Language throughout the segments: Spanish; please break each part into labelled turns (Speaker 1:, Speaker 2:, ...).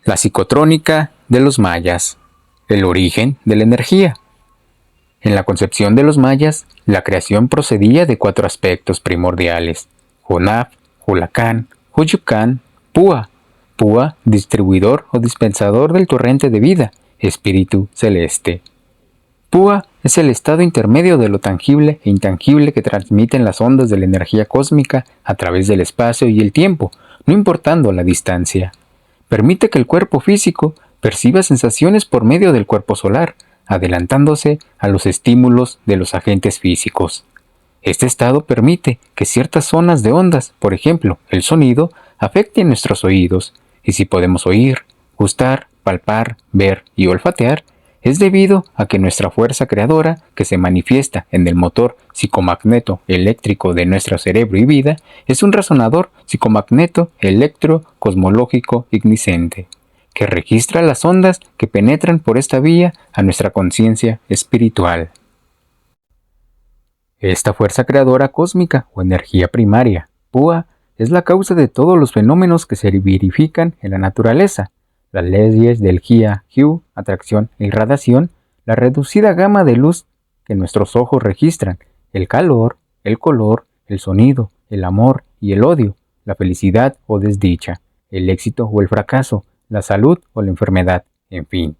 Speaker 1: La psicotrónica de los mayas. El origen de la energía. En la concepción de los mayas, la creación procedía de 4 aspectos primordiales: Honaf, Hulacán, Huyucán, Púa. Púa, distribuidor o dispensador del torrente de vida, espíritu celeste. Púa es el estado intermedio de lo tangible e intangible que transmiten las ondas de la energía cósmica a través del espacio y el tiempo, no importando la distancia. Permite que el cuerpo físico perciba sensaciones por medio del cuerpo solar, adelantándose a los estímulos de los agentes físicos. Este estado permite que ciertas zonas de ondas, por ejemplo, el sonido, afecten nuestros oídos, y si podemos oír, gustar, palpar, ver y olfatear, es debido a que nuestra fuerza creadora, que se manifiesta en el motor psicomagneto eléctrico de nuestro cerebro y vida, es un resonador psicomagneto electro cosmológico igniscente, que registra las ondas que penetran por esta vía a nuestra conciencia espiritual. Esta fuerza creadora cósmica o energía primaria, Púa, es la causa de todos los fenómenos que se verifican en la naturaleza: las leyes del Hia-Hu, atracción e irradiación, la reducida gama de luz que nuestros ojos registran, el calor, el color, el sonido, el amor y el odio, la felicidad o desdicha, el éxito o el fracaso, la salud o la enfermedad, en fin.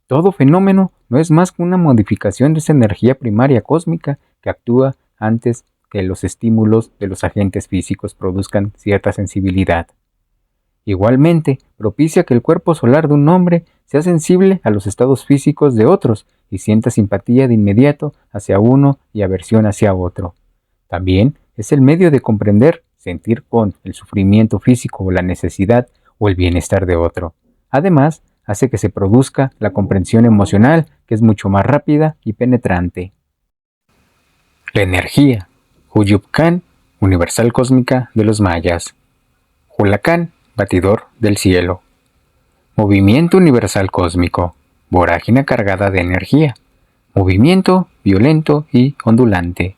Speaker 1: Todo fenómeno no es más que una modificación de esa energía primaria cósmica que actúa antes que los estímulos de los agentes físicos produzcan cierta sensibilidad. Igualmente, propicia que el cuerpo solar de un hombre sea sensible a los estados físicos de otros y sienta simpatía de inmediato hacia uno y aversión hacia otro. También es el medio de comprender, sentir con el sufrimiento físico o la necesidad o el bienestar de otro. Además, hace que se produzca la comprensión emocional, que es mucho más rápida y penetrante. La energía. Huyupcán, universal cósmica de los mayas. Hulacán, batidor del cielo. Movimiento universal cósmico, vorágine cargada de energía, movimiento violento y ondulante.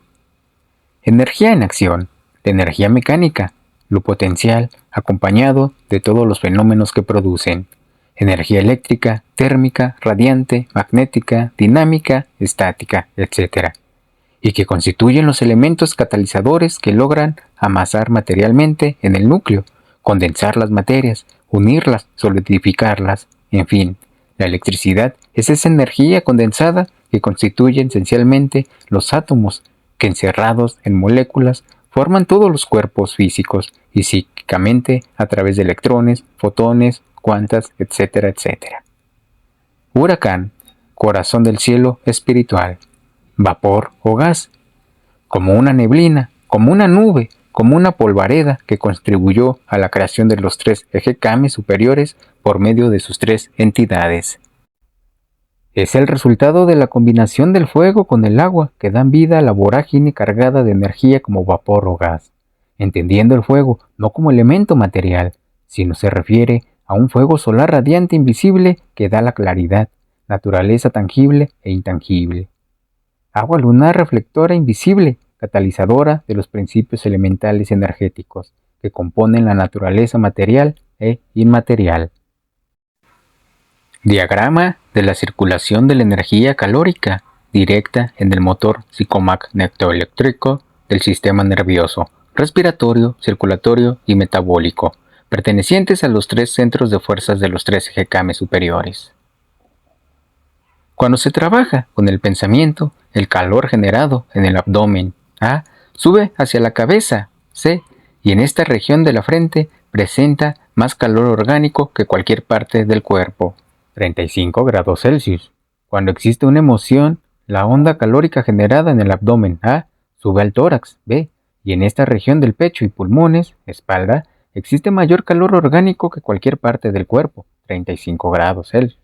Speaker 1: Energía en acción, la energía mecánica, lo potencial acompañado de todos los fenómenos que producen. Energía eléctrica, térmica, radiante, magnética, dinámica, estática, etc. Y que constituyen los elementos catalizadores que logran amasar materialmente en el núcleo, condensar las materias, unirlas, solidificarlas, en fin. La electricidad es esa energía condensada que constituye esencialmente los átomos, que encerrados en moléculas forman todos los cuerpos físicos y psíquicamente a través de electrones, fotones, cuantas, etcétera, etcétera. Huracán, corazón del cielo espiritual, vapor o gas, como una neblina, como una nube, como una polvareda que contribuyó a la creación de los 3 ejekames superiores por medio de sus 3 entidades. Es el resultado de la combinación del fuego con el agua que dan vida a la vorágine cargada de energía como vapor o gas, entendiendo el fuego no como elemento material, sino se refiere a un fuego solar radiante invisible que da la claridad, naturaleza tangible e intangible. Agua lunar reflectora invisible, catalizadora de los principios elementales energéticos que componen la naturaleza material e inmaterial. Diagrama de la circulación de la energía calórica directa en el motor psicomagnetoeléctrico del sistema nervioso, respiratorio, circulatorio y metabólico, pertenecientes a los 3 centros de fuerzas de los 3 ejekames superiores. Cuando se trabaja con el pensamiento, el calor generado en el abdomen A sube hacia la cabeza C y en esta región de la frente presenta más calor orgánico que cualquier parte del cuerpo, 35 grados Celsius. Cuando existe una emoción, la onda calórica generada en el abdomen A sube al tórax B y en esta región del pecho y pulmones, espalda, existe mayor calor orgánico que cualquier parte del cuerpo, 35 grados Celsius.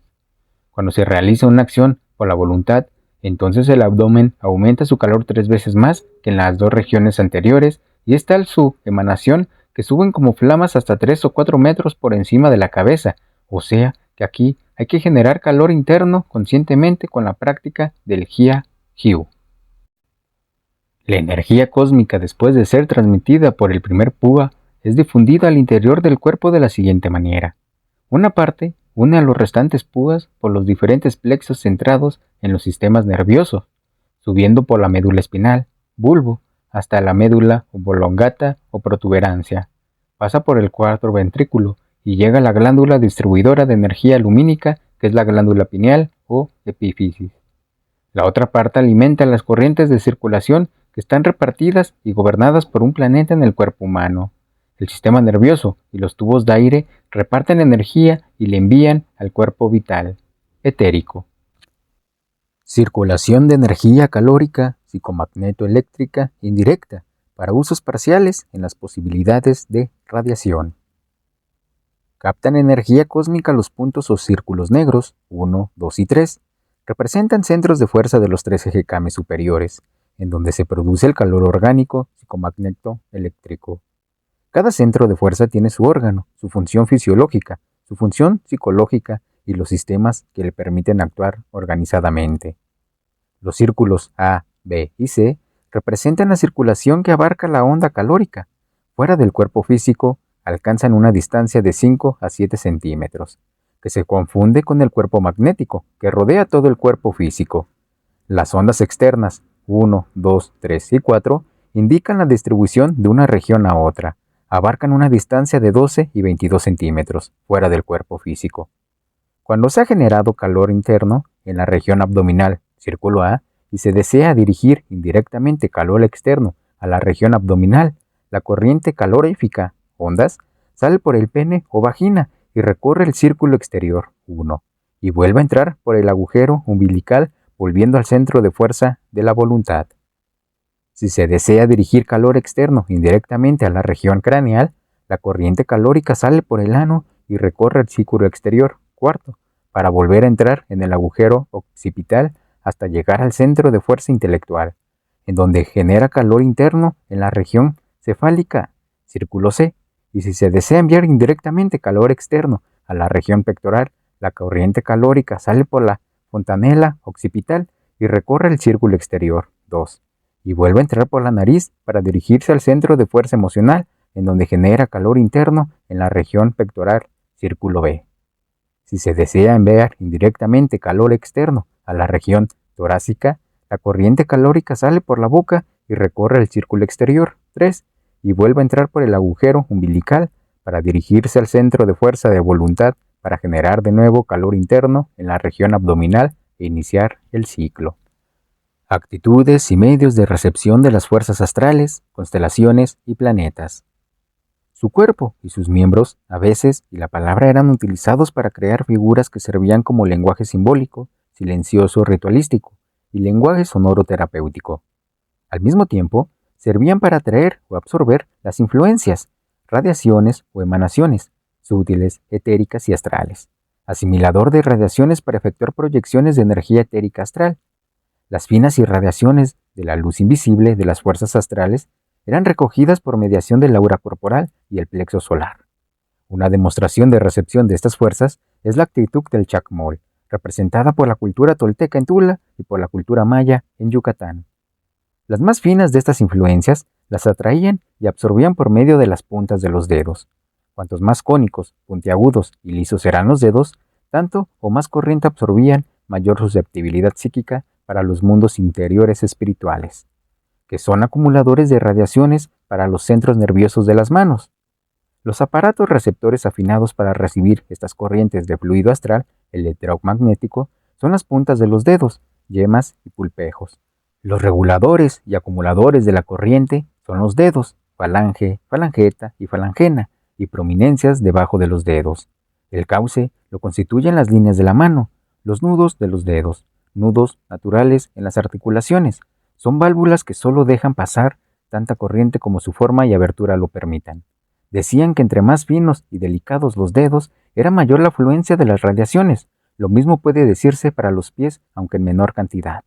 Speaker 1: Cuando se realiza una acción por la voluntad, entonces el abdomen aumenta su calor 3 veces más que en las 2 regiones anteriores y es tal su emanación que suben como flamas hasta 3 o 4 metros por encima de la cabeza, o sea que aquí hay que generar calor interno conscientemente con la práctica del Hia-Hu. La energía cósmica, después de ser transmitida por el primer Púa, es difundida al interior del cuerpo de la siguiente manera. Una parte une a los restantes púas por los diferentes plexos centrados en los sistemas nerviosos, subiendo por la médula espinal, bulbo, hasta la médula oblongata o protuberancia. Pasa por el cuarto ventrículo y llega a la glándula distribuidora de energía lumínica, que es la glándula pineal o epífisis. La otra parte alimenta las corrientes de circulación que están repartidas y gobernadas por un planeta en el cuerpo humano. El sistema nervioso y los tubos de aire reparten energía y le envían al cuerpo vital, etérico. Circulación de energía calórica, psicomagnetoeléctrica indirecta, para usos parciales en las posibilidades de radiación. Captan energía cósmica los puntos o círculos negros, 1, 2 y 3. Representan centros de fuerza de los 3 GKM superiores, en donde se produce el calor orgánico psicomagnetoeléctrico. Cada centro de fuerza tiene su órgano, su función fisiológica, su función psicológica y los sistemas que le permiten actuar organizadamente. Los círculos A, B y C representan la circulación que abarca la onda calórica. Fuera del cuerpo físico, alcanzan una distancia de 5 a 7 centímetros, que se confunde con el cuerpo magnético, que rodea todo el cuerpo físico. Las ondas externas, 1, 2, 3 y 4, indican la distribución de una región a otra. Abarcan una distancia de 12 y 22 centímetros, fuera del cuerpo físico. Cuando se ha generado calor interno en la región abdominal, círculo A, y se desea dirigir indirectamente calor externo a la región abdominal, la corriente calorífica, ondas, sale por el pene o vagina y recorre el círculo exterior, 1, y vuelve a entrar por el agujero umbilical, volviendo al centro de fuerza de la voluntad. Si se desea dirigir calor externo indirectamente a la región craneal, la corriente calórica sale por el ano y recorre el círculo exterior, 4, para volver a entrar en el agujero occipital hasta llegar al centro de fuerza intelectual, en donde genera calor interno en la región cefálica, círculo C, y si se desea enviar indirectamente calor externo a la región pectoral, la corriente calórica sale por la fontanela occipital y recorre el círculo exterior, 2, y vuelve a entrar por la nariz para dirigirse al centro de fuerza emocional, en donde genera calor interno en la región pectoral, círculo B. Si se desea enviar indirectamente calor externo a la región torácica, la corriente calórica sale por la boca y recorre el círculo exterior, 3, y vuelve a entrar por el agujero umbilical para dirigirse al centro de fuerza de voluntad para generar de nuevo calor interno en la región abdominal e iniciar el ciclo. Actitudes y medios de recepción de las fuerzas astrales, constelaciones y planetas. Su cuerpo y sus miembros, a veces, y la palabra eran utilizados para crear figuras que servían como lenguaje simbólico, silencioso ritualístico y lenguaje sonoro terapéutico. Al mismo tiempo, servían para atraer o absorber las influencias, radiaciones o emanaciones, sutiles, etéricas y astrales. Asimilador de radiaciones para efectuar proyecciones de energía etérica astral. Las finas irradiaciones de la luz invisible de las fuerzas astrales eran recogidas por mediación del aura corporal y el plexo solar. Una demostración de recepción de estas fuerzas es la actitud del chacmol, representada por la cultura tolteca en Tula y por la cultura maya en Yucatán. Las más finas de estas influencias las atraían y absorbían por medio de las puntas de los dedos. Cuantos más cónicos, puntiagudos y lisos eran los dedos, tanto o más corriente absorbían, mayor susceptibilidad psíquica para los mundos interiores espirituales, que son acumuladores de radiaciones para los centros nerviosos de las manos. Los aparatos receptores afinados para recibir estas corrientes de fluido astral electromagnético son las puntas de los dedos, yemas y pulpejos. Los reguladores y acumuladores de la corriente son los dedos, falange, falangeta y falangena, y prominencias debajo de los dedos. El cauce lo constituyen las líneas de la mano, los nudos de los dedos, nudos naturales en las articulaciones. Son válvulas que solo dejan pasar tanta corriente como su forma y abertura lo permitan. Decían que entre más finos y delicados los dedos, era mayor la afluencia de las radiaciones. Lo mismo puede decirse para los pies, aunque en menor cantidad.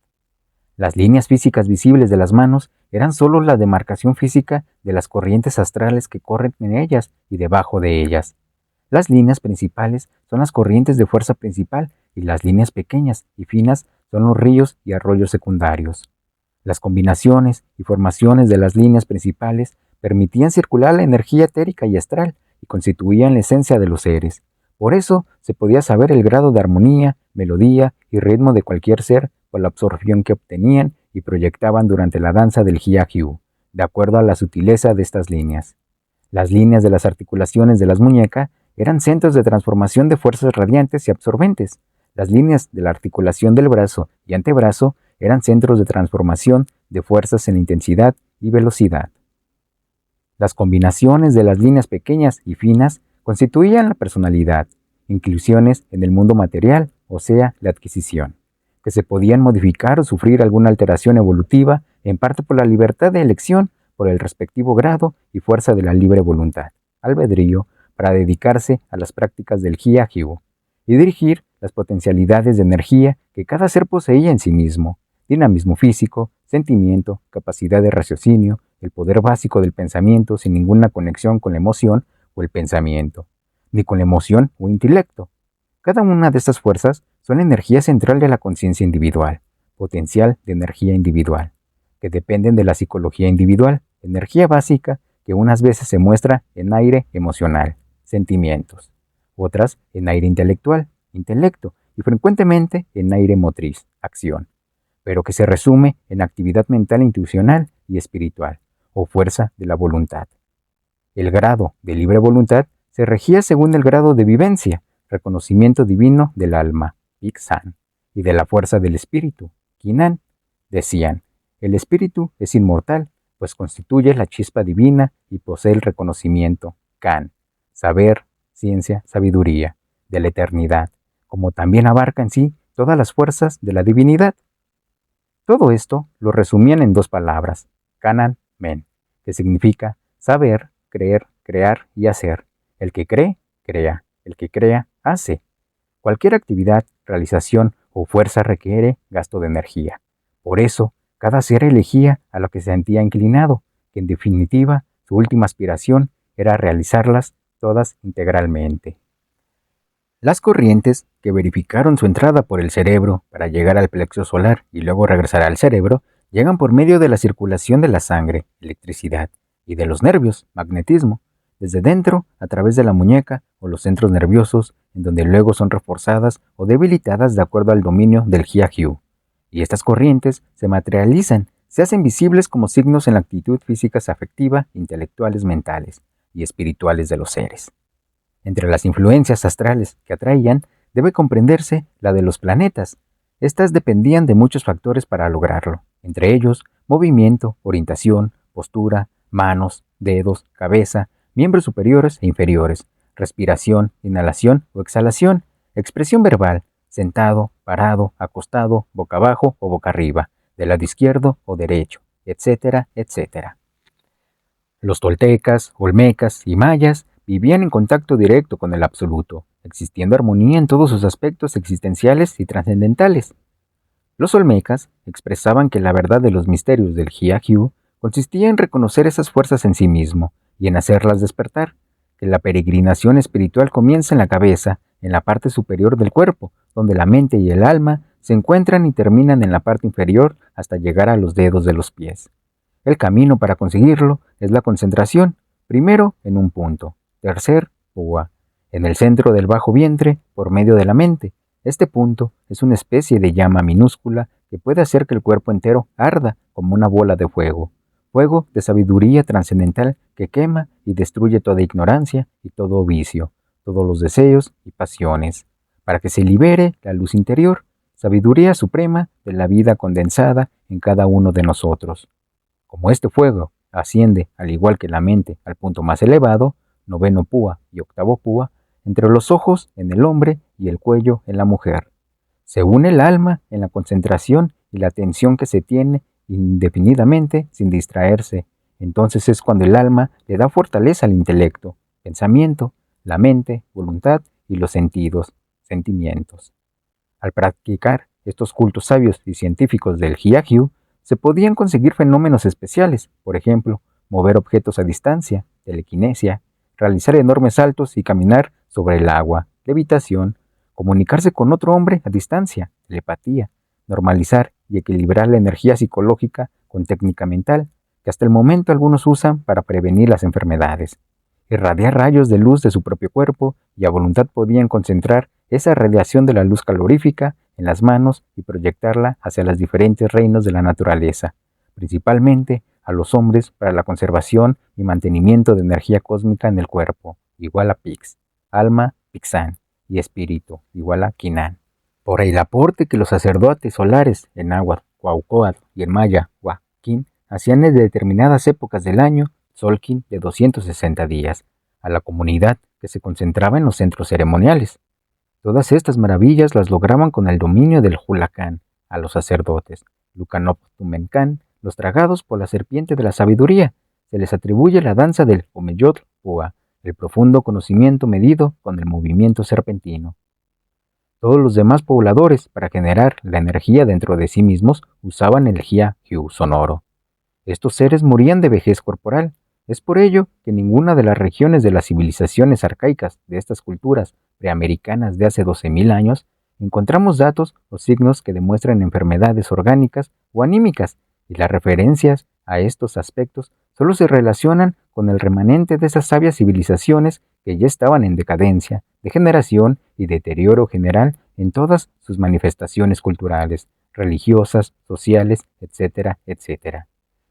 Speaker 1: Las líneas físicas visibles de las manos eran solo la demarcación física de las corrientes astrales que corren en ellas y debajo de ellas. Las líneas principales son las corrientes de fuerza principal y las líneas pequeñas y finas son los ríos y arroyos secundarios. Las combinaciones y formaciones de las líneas principales permitían circular la energía etérica y astral y constituían la esencia de los seres. Por eso se podía saber el grado de armonía, melodía y ritmo de cualquier ser por la absorción que obtenían y proyectaban durante la danza del Hia-Hyu, de acuerdo a la sutileza de estas líneas. Las líneas de las articulaciones de las muñecas eran centros de transformación de fuerzas radiantes y absorbentes. Las líneas de la articulación del brazo y antebrazo eran centros de transformación de fuerzas en intensidad y velocidad. Las combinaciones de las líneas pequeñas y finas constituían la personalidad, inclusiones en el mundo material, o sea, la adquisición, que se podían modificar o sufrir alguna alteración evolutiva, en parte por la libertad de elección, por el respectivo grado y fuerza de la libre voluntad, albedrío, para dedicarse a las prácticas del Hia-Hyu y dirigir las potencialidades de energía que cada ser poseía en sí mismo, dinamismo físico, sentimiento, capacidad de raciocinio, el poder básico del pensamiento sin ninguna conexión con la emoción o el pensamiento, ni con la emoción o intelecto. Cada una de estas fuerzas son la energía central de la conciencia individual, potencial de energía individual, que dependen de la psicología individual, energía básica que unas veces se muestra en aire emocional, sentimientos, otras en aire intelectual, intelecto, y frecuentemente en aire motriz, acción, pero que se resume en actividad mental intuicional y espiritual, o fuerza de la voluntad. El grado de libre voluntad se regía según el grado de vivencia, reconocimiento divino del alma, Ixan, y de la fuerza del espíritu, Qinan. Decían, el espíritu es inmortal, pues constituye la chispa divina y posee el reconocimiento, Kan, saber, ciencia, sabiduría, de la eternidad, como también abarca en sí todas las fuerzas de la divinidad. Todo esto lo resumían en dos palabras, Kanan Men, que significa saber, creer, crear y hacer. El que cree, crea. El que crea, hace. Cualquier actividad, realización o fuerza requiere gasto de energía. Por eso, cada ser elegía a lo que se sentía inclinado, que en definitiva, su última aspiración era realizarlas todas integralmente. Las corrientes que verificaron su entrada por el cerebro para llegar al plexo solar y luego regresar al cerebro, llegan por medio de la circulación de la sangre, electricidad, y de los nervios, magnetismo, desde dentro a través de la muñeca o los centros nerviosos, en donde luego son reforzadas o debilitadas de acuerdo al dominio del Hia-Hyu. Y estas corrientes se materializan, se hacen visibles como signos en la actitud físicas afectiva, intelectuales, mentales y espirituales de los seres. Entre las influencias astrales que atraían debe comprenderse la de los planetas. Estas dependían de muchos factores para lograrlo, entre ellos movimiento, orientación, postura, manos, dedos, cabeza, miembros superiores e inferiores, respiración, inhalación o exhalación, expresión verbal, sentado, parado, acostado, boca abajo o boca arriba, del lado izquierdo o derecho, etcétera, etcétera. Los toltecas, olmecas y mayas vivían en contacto directo con el absoluto, existiendo armonía en todos sus aspectos existenciales y trascendentales. Los olmecas expresaban que la verdad de los misterios del Hia-Hyu consistía en reconocer esas fuerzas en sí mismo y en hacerlas despertar, que la peregrinación espiritual comienza en la cabeza, en la parte superior del cuerpo, donde la mente y el alma se encuentran y terminan en la parte inferior hasta llegar a los dedos de los pies. El camino para conseguirlo es la concentración, primero en un punto, tercer, púa, en el centro del bajo vientre por medio de la mente. Este punto es una especie de llama minúscula que puede hacer que el cuerpo entero arda como una bola de fuego, fuego de sabiduría trascendental que quema y destruye toda ignorancia y todo vicio, todos los deseos y pasiones, para que se libere la luz interior, sabiduría suprema de la vida condensada en cada uno de nosotros. Como este fuego asciende, al igual que la mente, al punto más elevado, noveno púa y octavo púa, entre los ojos en el hombre y el cuello en la mujer. Se une el alma en la concentración y la atención que se tiene indefinidamente sin distraerse. Entonces es cuando el alma le da fortaleza al intelecto, pensamiento, la mente, voluntad y los sentidos, sentimientos. Al practicar estos cultos sabios y científicos del Hia-Hyu, se podían conseguir fenómenos especiales, por ejemplo, mover objetos a distancia, telequinesia, realizar enormes saltos y caminar sobre el agua, levitación, comunicarse con otro hombre a distancia, telepatía, normalizar y equilibrar la energía psicológica con técnica mental, que hasta el momento algunos usan para prevenir las enfermedades, irradiar rayos de luz de su propio cuerpo y a voluntad podían concentrar esa radiación de la luz calorífica en las manos y proyectarla hacia los diferentes reinos de la naturaleza, principalmente a los hombres para la conservación y mantenimiento de energía cósmica en el cuerpo, igual a Pix, alma, Pixán, y espíritu, igual a Quinan. Por el aporte que los sacerdotes solares en náhuatl, Cuauhcoatl y en maya, Huaquín, hacían en determinadas épocas del año, Solkin de 260 días, a la comunidad que se concentraba en los centros ceremoniales. Todas estas maravillas las lograban con el dominio del Hulacán, a los sacerdotes, Lucanop Tumencán, los tragados por la serpiente de la sabiduría. Se les atribuye la danza del Omeyotl Pua, el profundo conocimiento medido con el movimiento serpentino. Todos los demás pobladores, para generar la energía dentro de sí mismos, usaban el Hia-Hiu sonoro. Estos seres morían de vejez corporal. Es por ello que ninguna de las regiones de las civilizaciones arcaicas de estas culturas preamericanas de hace 12.000 años encontramos datos o signos que demuestran enfermedades orgánicas o anímicas, y las referencias a estos aspectos solo se relacionan con el remanente de esas sabias civilizaciones que ya estaban en decadencia, degeneración y deterioro general en todas sus manifestaciones culturales, religiosas, sociales, etcétera, etcétera,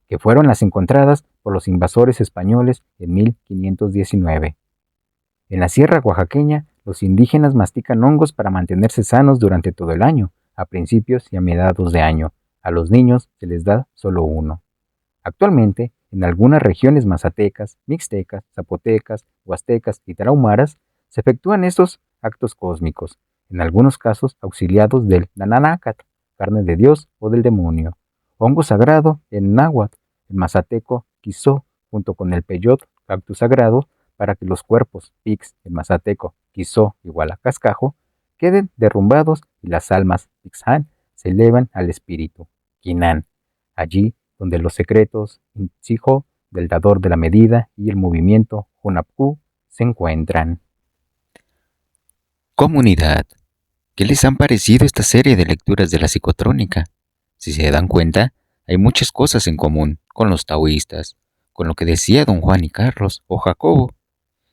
Speaker 1: que fueron las encontradas por los invasores españoles en 1519. En la sierra oaxaqueña, los indígenas mastican hongos para mantenerse sanos durante todo el año, a principios y a mediados de año. A los niños se les da solo uno. Actualmente, en algunas regiones mazatecas, mixtecas, zapotecas, huastecas y tarahumaras, se efectúan estos actos cósmicos, en algunos casos auxiliados del nananácat, carne de Dios o del demonio, hongo sagrado en náhuatl, el mazateco quizó, junto con el peyot, cactus sagrado, para que los cuerpos, pix, en mazateco, quizó igual a cascajo, queden derrumbados y las almas, pixán, se elevan al espíritu, quinan, allí donde los secretos, intsijo, del dador de la medida y el movimiento, hunapku, se encuentran.
Speaker 2: Comunidad, ¿qué les han parecido esta serie de lecturas de la psicotrónica? Si se dan cuenta, hay muchas cosas en común con los taoístas, con lo que decía don Juan y Carlos o Jacobo.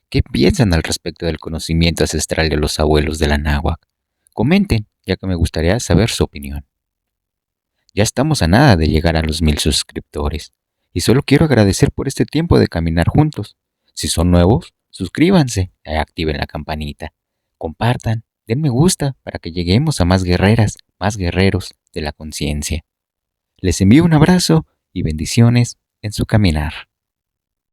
Speaker 2: ¿Qué piensan al respecto del conocimiento ancestral de los abuelos de la náhuatl? Comenten, ya que me gustaría saber su opinión. Ya estamos a nada de llegar a los 1000 suscriptores, y solo quiero agradecer por este tiempo de caminar juntos. Si son nuevos, suscríbanse y activen la campanita. Compartan, den me gusta para que lleguemos a más guerreras, más guerreros de la conciencia. Les envío un abrazo y bendiciones en su caminar.